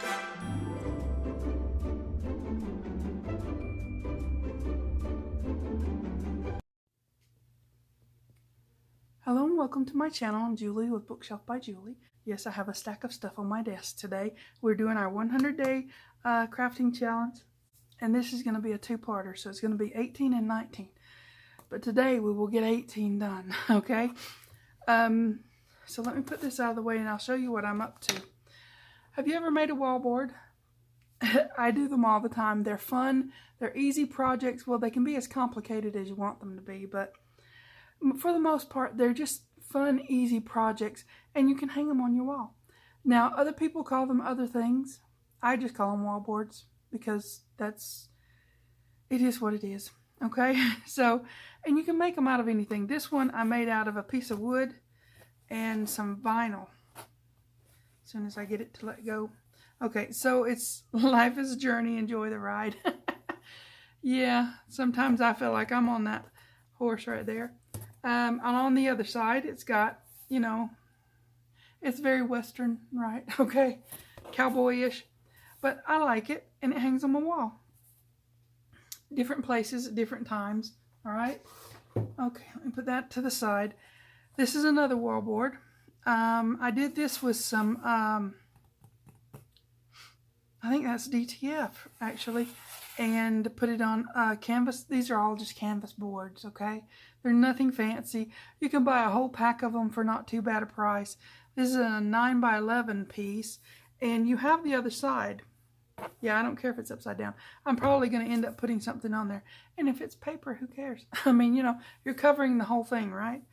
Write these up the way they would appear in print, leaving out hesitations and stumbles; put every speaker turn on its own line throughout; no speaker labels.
Hello and welcome to my channel. I'm Julie with Bookshelf by Julie. Yes, I have a stack of stuff on my desk today. We're doing our 100-day crafting challenge, and this is going to be a two-parter, so it's going to be 18 and 19. But today we will get 18 done, okay? So let me put this out of the way and I'll show you what I'm up to. Have you ever made a wallboard? I do them all the time. They're fun. They're easy projects. Well, they can be as complicated as you want them to be, but for the most part, they're just fun, easy projects, and you can hang them on your wall. Now, other people call them other things. I just call them wallboards because it is what it is, okay? So, and you can make them out of anything. This one I made out of a piece of wood and some vinyl. As soon as I get it to let go. Okay, so it's life is a journey, enjoy the ride. Yeah, sometimes I feel like I'm on that horse right there. And on the other side, it's got, you know, it's very Western, right? Okay, cowboy-ish. But I like it, and it hangs on my wall. Different places at different times, all right? Okay, let me put that to the side. This is another wallboard. I did this with some, I think that's DTF, actually, and put it on canvas. These are all just canvas boards, okay? They're nothing fancy. You can buy a whole pack of them for not too bad a price. This is a 9 by 11 piece, and you have the other side. Yeah, I don't care if it's upside down. I'm probably going to end up putting something on there. And if it's paper, who cares? I mean, you know, you're covering the whole thing, right?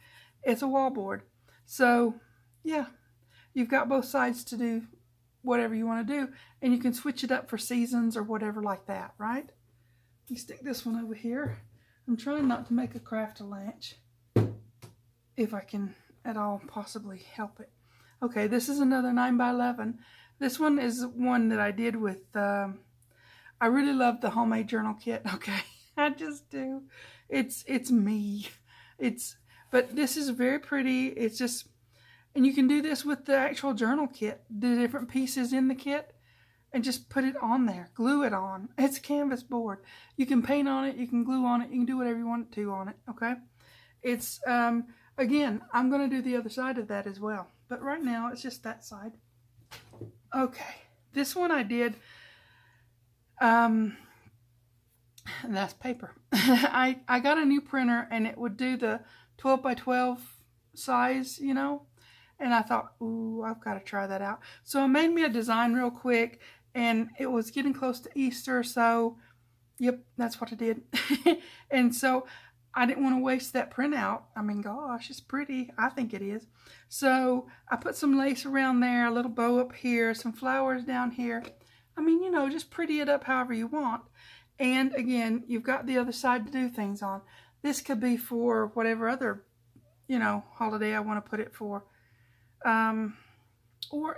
It's a wallboard. So, yeah, you've got both sides to do whatever you want to do, and you can switch it up for seasons or whatever like that, right? You stick this one over here. I'm trying not to make a craft-a-lanch if I can at all possibly help it. Okay, this is another 9 by 11. This one is one that I did with, I really love the homemade journal kit, okay? I just do. It's me. But this is very pretty. It's just, and you can do this with the actual journal kit, the different pieces in the kit, and just put it on there, glue it on. It's a canvas board. You can paint on it, you can glue on it, you can do whatever you want to on it, okay? It's, again, I'm going to do the other side of that as well. But right now, it's just that side. Okay, this one I did, and that's paper. I got a new printer, and it would do the 12 by 12 size, you know? And I thought, ooh, I've got to try that out. So I made me a design real quick, and it was getting close to Easter, so yep, that's what I did. And so I didn't want to waste that printout. I mean, gosh, it's pretty. I think it is. So I put some lace around there, a little bow up here, some flowers down here. I mean, you know, just pretty it up however you want. And again, you've got the other side to do things on. This could be for whatever other, you know, holiday I want to put it for. Or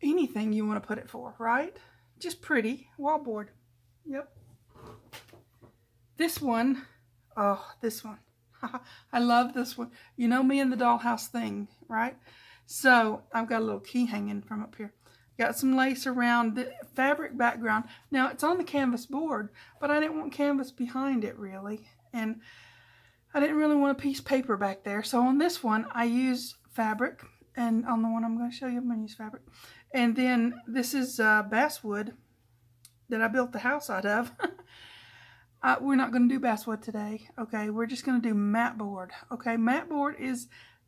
anything you want to put it for, right? Just pretty wallboard. Yep. This one, oh, this one. I love this one. You know me and the dollhouse thing, right? So I've got a little key hanging from up here. Got some lace around the fabric background. Now it's on the canvas board, but I didn't want canvas behind it really. And I didn't really want a piece of paper back there. So on this one, I use fabric. And on the one I'm going to show you, I'm going to use fabric. And then this is basswood that I built the house out of. We're not going to do basswood today. Okay, we're just going to do mat board. Okay, mat board is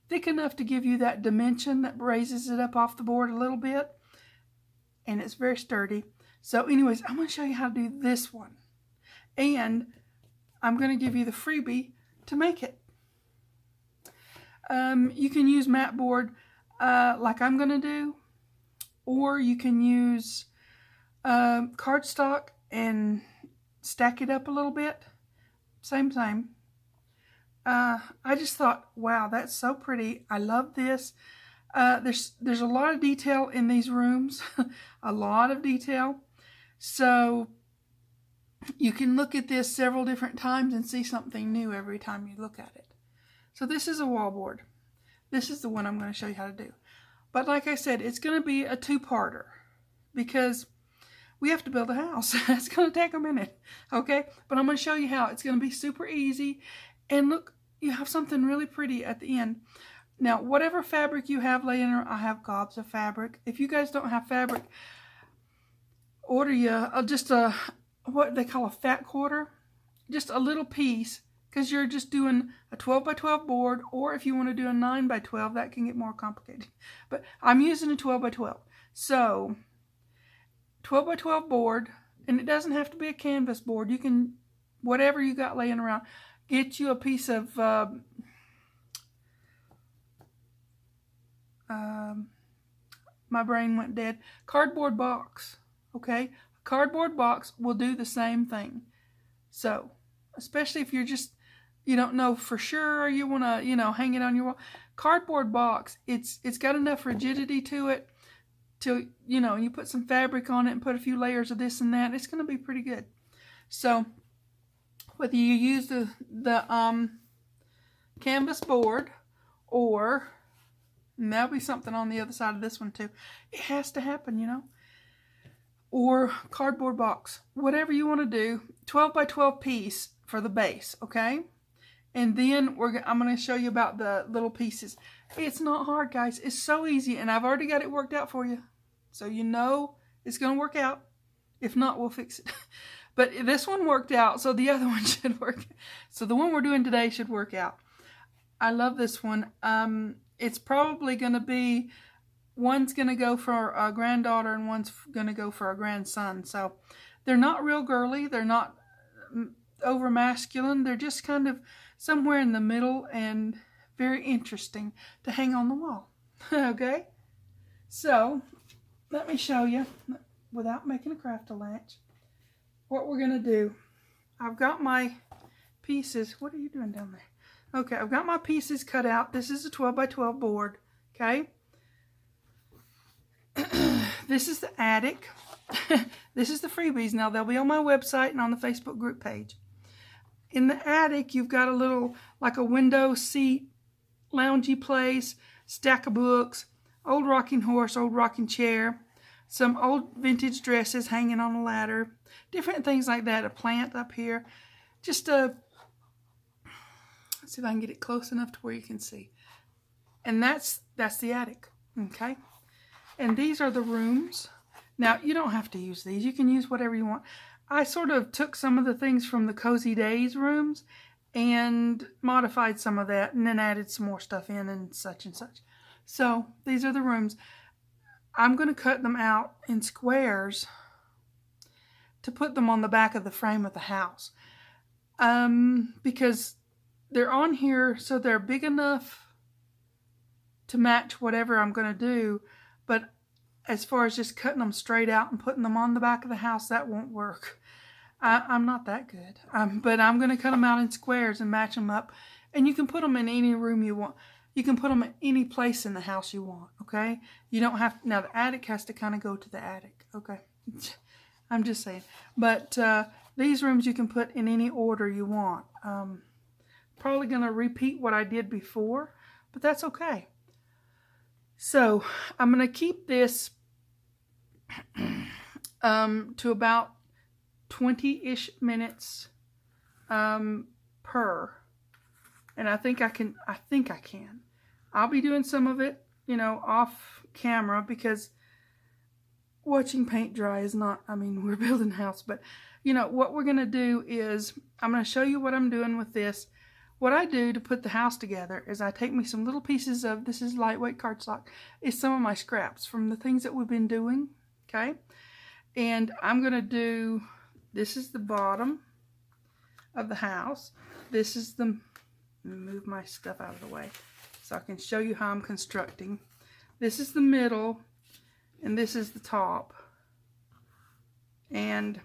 thick enough to give you that dimension that raises it up off the board a little bit. And it's very sturdy. So anyways, I'm going to show you how to do this one. And I'm going to give you the freebie to make it. You can use mat board like I'm going to do, or you can use cardstock and stack it up a little bit. Same. I just thought, wow, that's so pretty. I love this. There's a lot of detail in these rooms, a lot of detail. So you can look at this several different times and see something new every time you look at it. So this is a wallboard. This is the one I'm going to show you how to do. But like I said, it's going to be a two-parter. because we have to build a house. It's going to take a minute, okay? But I'm going to show you how. It's going to be super easy. And look, you have something really pretty at the end. Now, whatever fabric you have laying around, I have gobs of fabric. If you guys don't have fabric, order you just a, what they call a fat quarter. Just a little piece, because you're just doing a 12 by 12 board, or if you want to do a 9 by 12, that can get more complicated. But I'm using a 12 by 12. So 12 by 12 board, and it doesn't have to be a canvas board. You can, whatever you got laying around, get you a piece of my brain went dead. Cardboard box, okay? A cardboard box will do the same thing. So, especially if you're just, you don't know for sure, you want to, you know, hang it on your wall. Cardboard box, it's got enough rigidity to it till, you know, you put some fabric on it and put a few layers of this and that, it's going to be pretty good. So, whether you use the canvas board, or, and there'll be something on the other side of this one too. It has to happen, you know. Or cardboard box, whatever you want to do. 12 by 12 piece for the base, okay? And then I'm going to show you about the little pieces. It's not hard, guys. It's so easy, and I've already got it worked out for you. So you know it's going to work out. If not, we'll fix it. But this one worked out, so the other one should work. So the one we're doing today should work out. I love this one. It's probably going to be, one's going to go for a granddaughter and one's going to go for a grandson. So they're not real girly. They're not over masculine. They're just kind of somewhere in the middle and very interesting to hang on the wall. Okay? So let me show you, without making a craft-a-latch, what we're going to do. I've got my pieces. What are you doing down there? Okay, I've got my pieces cut out. This is a 12 by 12 board. Okay? This is the attic. This is the freebies. Now, they'll be on my website and on the Facebook group page. In the attic, you've got a little, like a window seat, loungy place, stack of books, old rocking horse, old rocking chair, some old vintage dresses hanging on a ladder, different things like that, a plant up here. Just a, let's see if I can get it close enough to where you can see. And that's the attic, okay? And these are the rooms. Now, you don't have to use these. You can use whatever you want. I sort of took some of the things from the Cozy Days rooms and modified some of that and then added some more stuff in and such and such. So, these are the rooms. I'm going to cut them out in squares to put them on the back of the frame of the house. Because they're on here so they're big enough to match whatever I'm going to do. But as far as just cutting them straight out and putting them on the back of the house, that won't work. I'm not that good. But I'm going to cut them out in squares and match them up. And you can put them in any room you want. You can put them in any place in the house you want, okay? You don't have to, now the attic has to kind of go to the attic, okay? I'm just saying. But these rooms you can put in any order you want. Probably going to repeat what I did before, but that's okay. So, I'm going to keep this to about 20-ish minutes per. And I think I can. I'll be doing some of it, you know, off camera because watching paint dry is not, I mean, we're building a house. But, you know, what we're going to do is I'm going to show you what I'm doing with this. What I do to put the house together is I take me some little pieces of, this is lightweight cardstock. It's some of my scraps from the things that we've been doing, okay? And I'm going to do, this is the bottom of the house. This is the, move my stuff out of the way so I can show you how I'm constructing. This is the middle, and this is the top. And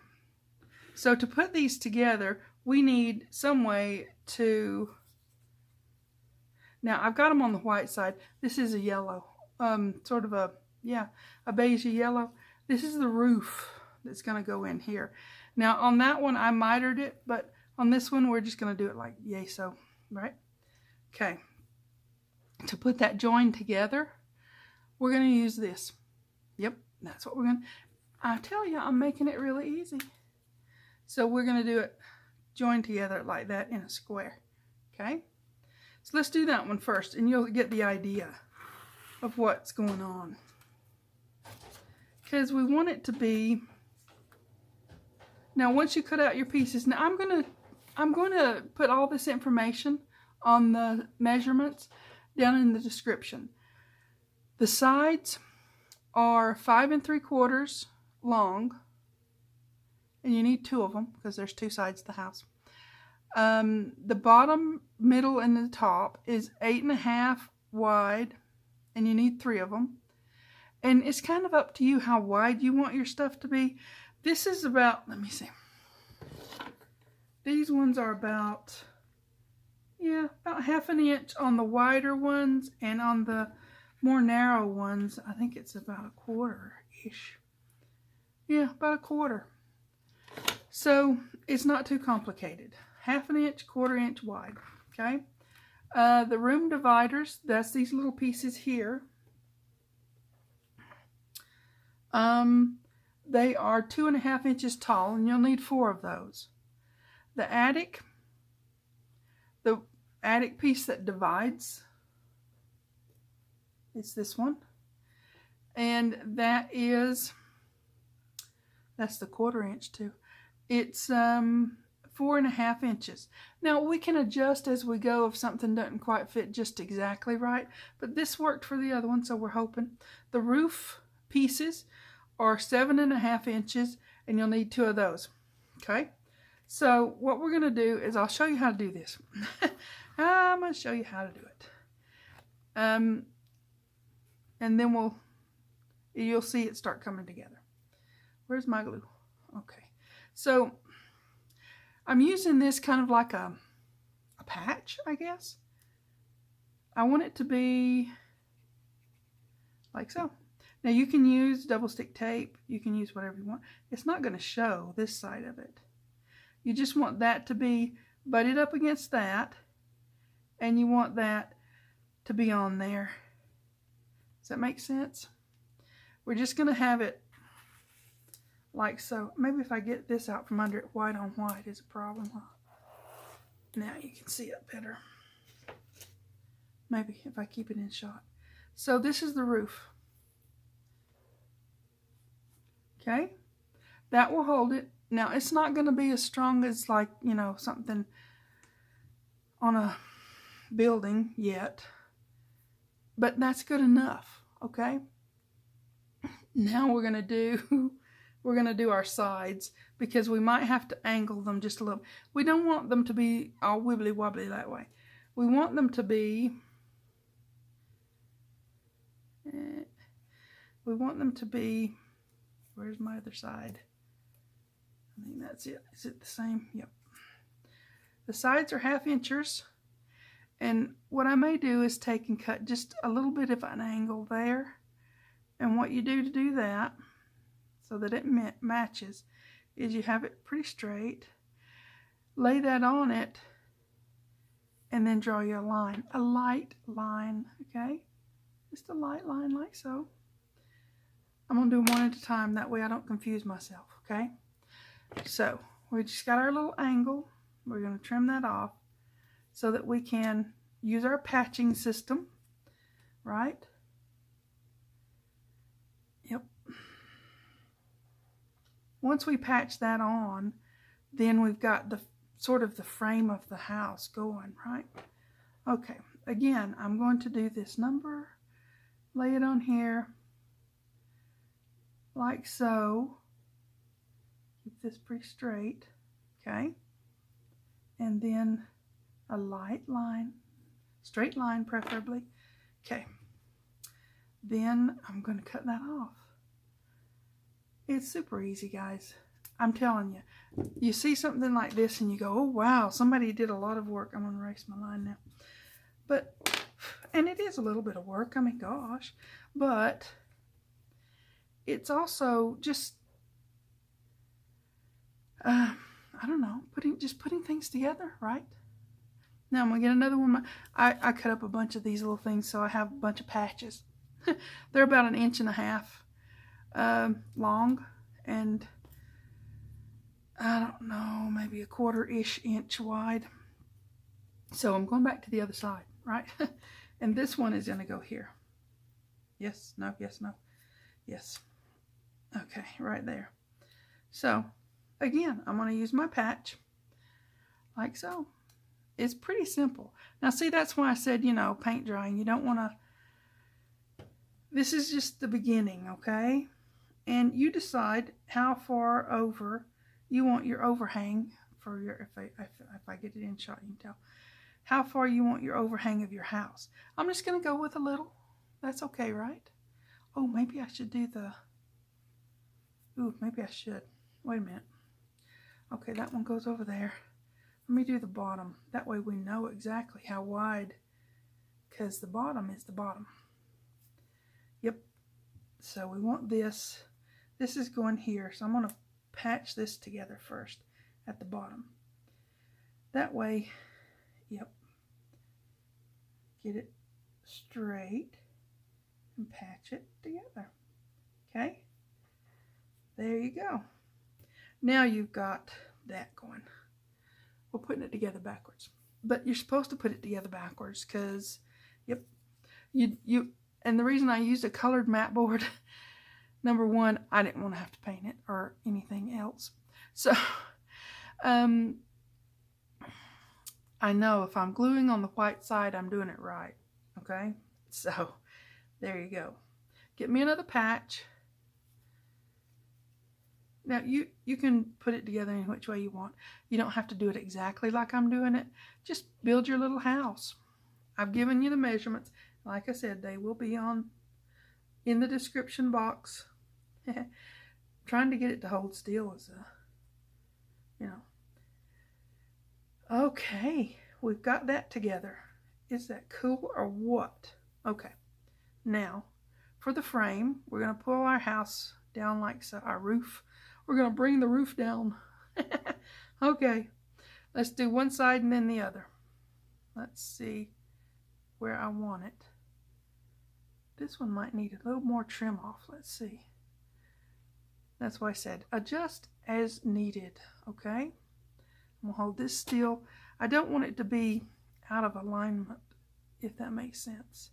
so to put these together, we need some way to, now I've got them on the white side. This is a yellow, sort of a, yeah, a beige yellow. This is the roof that's going to go in here. Now on that one I mitered it, but on this one we're just going to do it like yay so, right? Okay. To put that join together, we're going to use this. Yep, that's what we're going to, I tell you, I'm making it really easy. So we're going to do it joined together like that in a square. Okay? So let's do that one first, and you'll get the idea of what's going on. Because we want it to be... Now, once you cut out your pieces, now I'm going to put all this information on the measurements down in the description. The sides are 5 3/4 long, and you need 2 of them because there's 2 sides to the house. The bottom, middle, and the top is 8 1/2 wide, and you need 3 of them. And it's kind of up to you how wide you want your stuff to be. This is about, let me see. These ones are about, yeah, about 1/2 inch on the wider ones, and on the more narrow ones, I think it's about 1/4-ish. Yeah, about 1/4. So it's not too complicated. 1/2 inch, 1/4 inch wide. Okay. The room dividers, that's these little pieces here. They are 2 1/2 inches tall, and you'll need 4 of those. The attic piece that divides, it's this one, and that's the 1/4 inch too. It's 4 1/2 inches. Now we can adjust as we go if something doesn't quite fit just exactly right, but this worked for the other one, so we're hoping. The roof pieces are 7 1/2 inches, and you'll need 2 of those. Okay, so what we're going to do is I'll show you how to do this. I'm going to show you how to do it. And then you'll see it start coming together. Where's my glue? Okay, so I'm using this kind of like a patch, I guess. I want it to be like so. Now you can use double stick tape. You can use whatever you want. It's not going to show this side of it. You just want that to be butted up against that, and you want that to be on there. Does that make sense? We're just going to have it like so. Maybe if I get this out from under it, white on white is a problem. Now you can see it better. Maybe if I keep it in shot. So this is the roof. Okay, that will hold it. Now it's not going to be as strong as, like, you know, something on a building yet, but that's good enough. Okay, now we're going to do our sides, because we might have to angle them just a little. We don't want them to be all wibbly wobbly that way. We want them to be where's my other side? I think that's it. Is it the same? Yep. The sides are 1/2 inches. And what I may do is take and cut just a little bit of an angle there. And what you do to do that, so that it matches, is you have it pretty straight. Lay that on it. And then draw you a line. A light line. Okay? Just a light line like so. I'm going to do them one at a time. That way I don't confuse myself. Okay? So, we just got our little angle. We're going to trim that off so that we can use our patching system. Right? Yep. Once we patch that on, then we've got the sort of the frame of the house going, right? Okay. Again, I'm going to do this number. Lay it on here. Like so. Keep this pretty straight. Okay. And then a light line. Straight line preferably. Okay. Then I'm going to cut that off. It's super easy, guys. I'm telling you. You see something like this and you go, oh wow, somebody did a lot of work. I'm going to erase my line now. But, and it is a little bit of work. I mean, gosh. But it's also just, I don't know, just putting things together, right? Now I'm going to get another one. I cut up a bunch of these little things, so I have a bunch of patches. They're about 1.5 inches long, and I don't know, maybe a 1/4-ish inch wide. So I'm going back to the other side, right? And this one is going to go here. Yes, no, yes, no, yes. Okay, right there. So again, I'm going to use my patch like so. It's pretty simple. Now see, that's why I said, you know, paint drying. You don't want to, this is just the beginning, okay? And you decide how far over you want your overhang for your, if I get it in shot, you can tell how far you want your overhang of your house. I'm just going to go with a little. That's okay, right? Oh, maybe I should do the, ooh, maybe I should. Wait a minute. Okay, that one goes over there. Let me do the bottom. That way we know exactly how wide, because the bottom is the bottom. Yep. So we want this. This is going here. So I'm going to patch this together first at the bottom. That way, yep. Get it straight and patch it together. Okay? There you go. Now you've got that going. We're putting it together backwards. But you're supposed to put it together backwards because, yep, you and the reason I used a colored mat board, number one, I didn't want to have to paint it or anything else. So, I know if I'm gluing on the white side, I'm doing it right. Okay? So, there you go. Get me another patch. Now, you can put it together in which way you want. You don't have to do it exactly like I'm doing it. Just build your little house. I've given you the measurements. Like I said, they will be in the description box. Trying to get it to hold still is you know. Okay, we've got that together. Is that cool or what? Okay, now for the frame, we're going to pull our house down like so, our roof. We're going to bring the roof down. Okay, let's do one side and then the other. Let's see where I want it. This one might need a little more trim off. Let's see. That's why I said adjust as needed. Okay, I'm going to hold this still. I don't want it to be out of alignment, if that makes sense.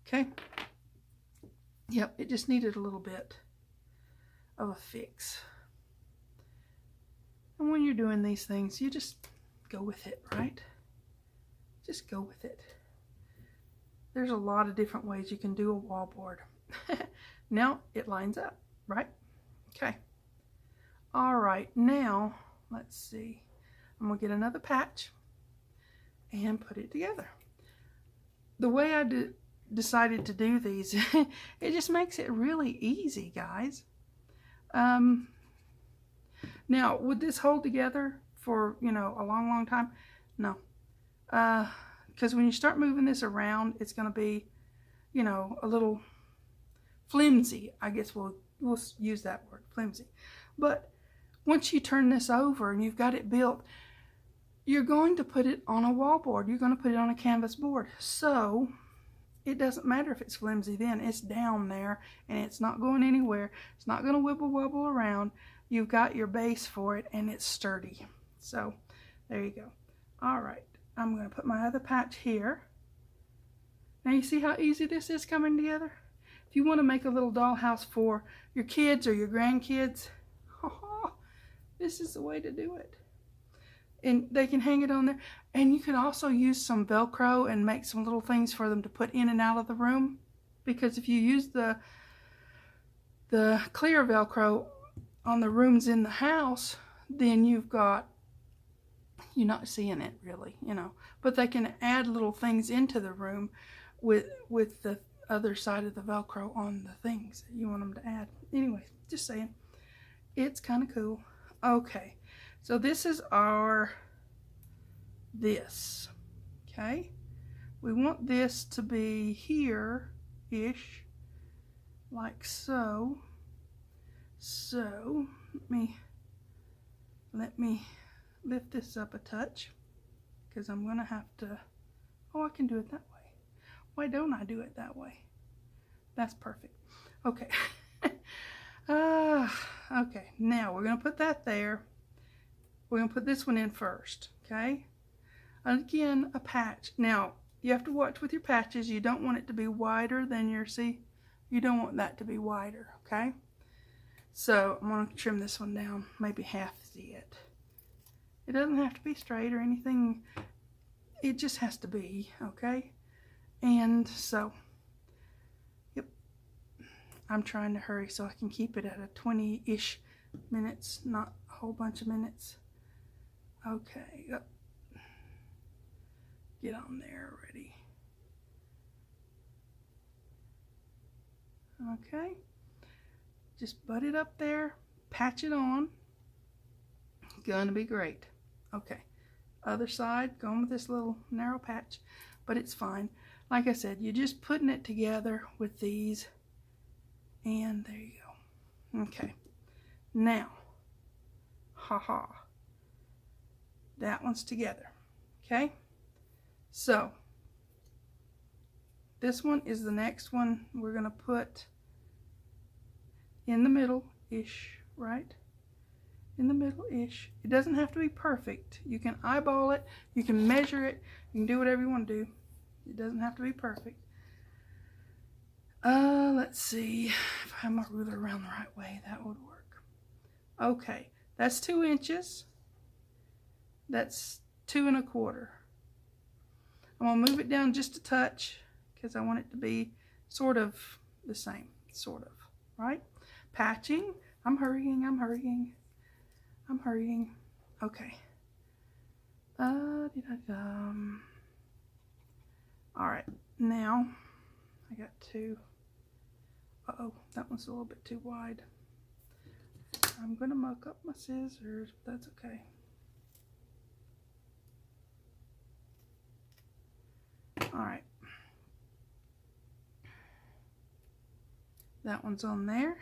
Okay. Yep, it just needed a little bit of a fix. And when you're doing these things, you just go with it, right? Just go with it. There's a lot of different ways you can do a wallboard. Now it lines up, right? Okay. All right, now let's see. I'm gonna get another patch and put it together. The way I decided to do these, it just makes it really easy, guys. Now, would this hold together for, you know, a long, long time? No. Because when you start moving this around, it's going to be, you know, a little flimsy. I guess we'll use that word, flimsy. But once you turn this over and you've got it built, you're going to put it on a wallboard. You're going to put it on a canvas board. So it doesn't matter if it's flimsy then. It's down there and it's not going anywhere. It's not going to wibble wobble around. You've got your base for it and it's sturdy. So there you go. All right. I'm going to put my other patch here. Now you see how easy this is coming together? If you want to make a little dollhouse for your kids or your grandkids, this is the way to do it. And they can hang it on there. And you can also use some Velcro and make some little things for them to put in and out of the room. Because if you use the clear Velcro on the rooms in the house, then you're not seeing it really, you know. But they can add little things into the room with the other side of the Velcro on the things that you want them to add. Anyway, just saying. It's kind of cool. Okay, so this is this. Okay, we want this to be here-ish, like so. So let me lift this up a touch, because I'm gonna have to. Oh, I can do it that way. Why don't I do it that way? That's perfect. Okay. Okay, now we're going to put that there. We're going to put this one in first, okay? And again, a patch. Now, you have to watch with your patches. You don't want it to be wider than your, see? You don't want that to be wider, okay? So, I'm going to trim this one down, maybe half it. It doesn't have to be straight or anything. It just has to be, okay? And so, yep. I'm trying to hurry so I can keep it at a 20-ish minutes, not a whole bunch of minutes. Okay, yep. Get on there already. Okay. Just butt it up there, patch it on. Gonna be great. Okay. Other side, going with this little narrow patch, but it's fine. Like I said, you're just putting it together with these, and there you go. Okay. Now, haha. That one's together. Okay? So, this one is the next one we're going to put in the middle-ish, right? In the middle-ish. It doesn't have to be perfect. You can eyeball it. You can measure it. You can do whatever you want to do. It doesn't have to be perfect. Let's see. If I have my ruler around the right way, that would work. Okay. That's 2 inches. That's 2 1/4. I'm going to move it down just a touch because I want it to be sort of the same. Sort of. Right? Patching. I'm hurrying. Okay. Alright. Now, I got 2. Uh-oh. That one's a little bit too wide. I'm going to muck up my scissors, but that's okay. Alright. That one's on there.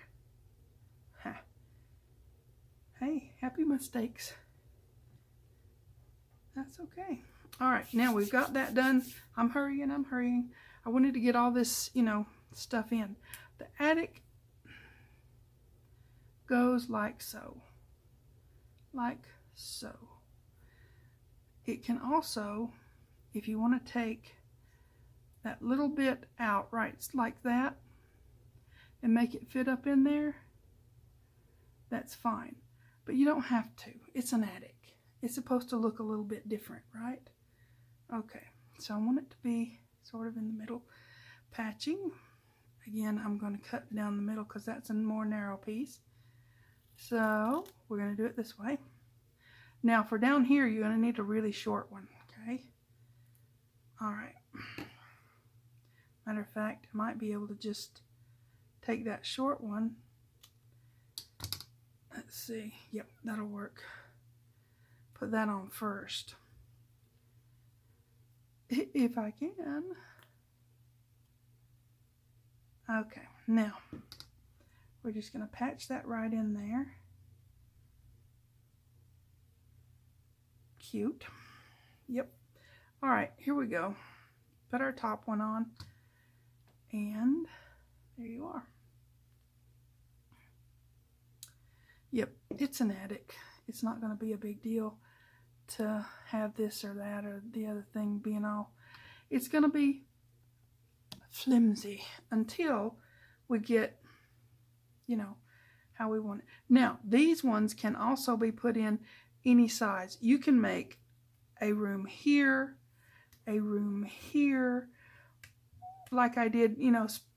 Ha. Hey, happy mistakes. That's okay. Alright, now we've got that done. I'm hurrying. I wanted to get all this, stuff in. The attic goes like so. Like so. It can also, if you want to take that little bit out, right, like that, and make it fit up in there, that's fine. But you don't have to. It's an attic. It's supposed to look a little bit different, right? Okay, so I want it to be sort of in the middle. Patching. Again, I'm going to cut down the middle because that's a more narrow piece. So, we're going to do it this way. Now, for down here, you're going to need a really short one, okay? Alright. Matter of fact, I might be able to just take that short one. Let's see. Yep, that'll work. Put that on first. If I can. Okay, now we're just going to patch that right in there. Cute. Yep. Alright, here we go. Put our top one on. And there you are. Yep, it's an attic. It's not going to be a big deal to have this or that or the other thing being all. It's going to be flimsy until we get, how we want it. Now, these ones can also be put in any size. You can make a room here, like I did,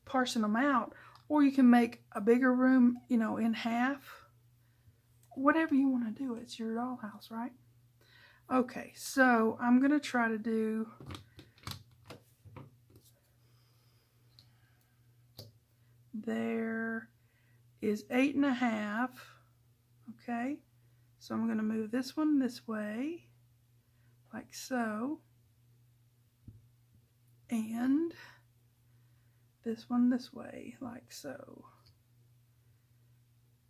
parsing them out, or you can make a bigger room, in half. Whatever you want to do, it's your dollhouse, right? Okay, so I'm going to try to do there is 8 1/2. Okay, so I'm going to move this one this way, like so, and this one this way, like so.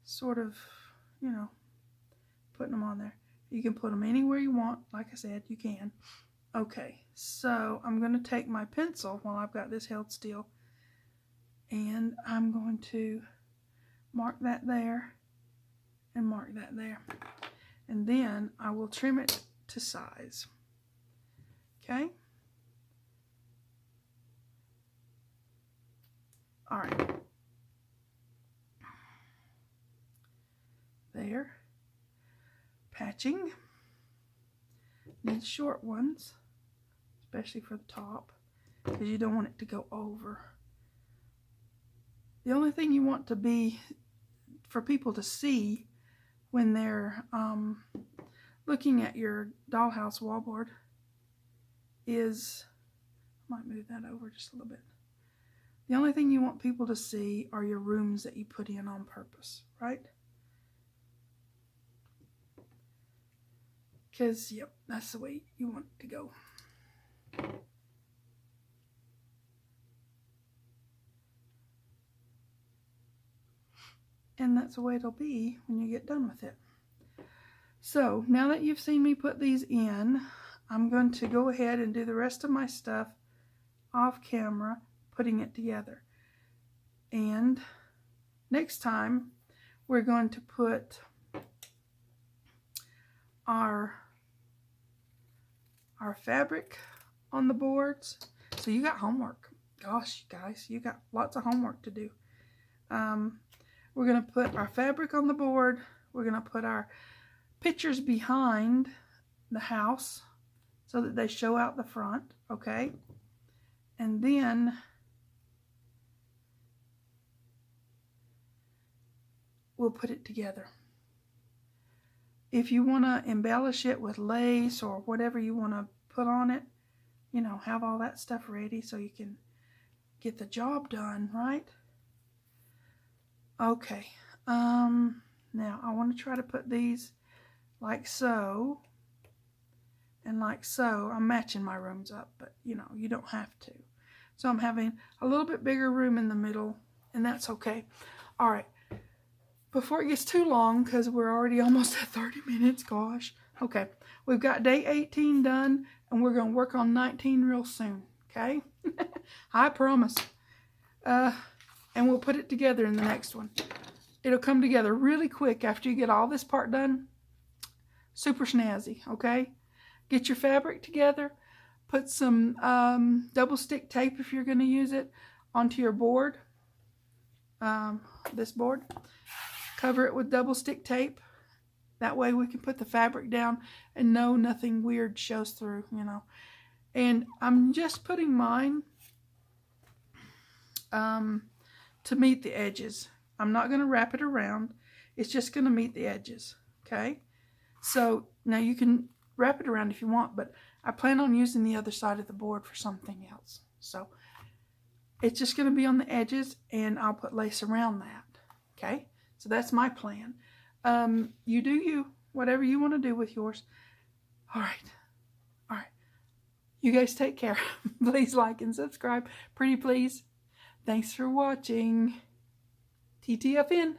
Sort of, putting them on there. You can put them anywhere you want. Like I said, you can. Okay, so I'm going to take my pencil while I've got this held still, and I'm going to mark that there. and mark that there. And then I will trim it to size. Okay? All right. There. Patching. Need short ones, especially for the top, because you don't want it to go over. The only thing you want to be for people to see when they're looking at your dollhouse wallboard is, I might move that over just a little bit. The only thing you want people to see are your rooms that you put in on purpose, right? Because, yep, that's the way you want it to go. And that's the way it'll be when you get done with it. So, now that you've seen me put these in, I'm going to go ahead and do the rest of my stuff off camera, putting it together. And next time, we're going to put our fabric on the boards. So you got homework. Gosh, guys, you got lots of homework to do. We're going to put our fabric on the board. We're going to put our pictures behind the house so that they show out the front, okay? And then we'll put it together. If you want to embellish it with lace or whatever you want to put on it, you know, have all that stuff ready so you can get the job done, right? Okay. Now I want to try to put these like so and like so. I'm matching my rooms up, but you know, you don't have to. So I'm having a little bit bigger room in the middle, and that's okay. All right. Before it gets too long, because we're already almost at 30 minutes, gosh. Okay, we've got day 18 done, and we're going to work on 19 real soon, okay? I promise. And we'll put it together in the next one. It'll come together really quick after you get all this part done. Super snazzy, okay? Get your fabric together. Put some double stick tape, if you're going to use it, onto your board. This board. Cover it with double stick tape. That way we can put the fabric down and know nothing weird shows through, you know. And I'm just putting mine to meet the edges. I'm not going to wrap it around. It's just going to meet the edges, okay? So now you can wrap it around if you want, but I plan on using the other side of the board for something else. So it's just going to be on the edges, and I'll put lace around that, okay? So that's my plan. You do you, whatever you want to do with yours. All right. All right. You guys take care. Please like and subscribe. Pretty please. Thanks for watching. TTFN.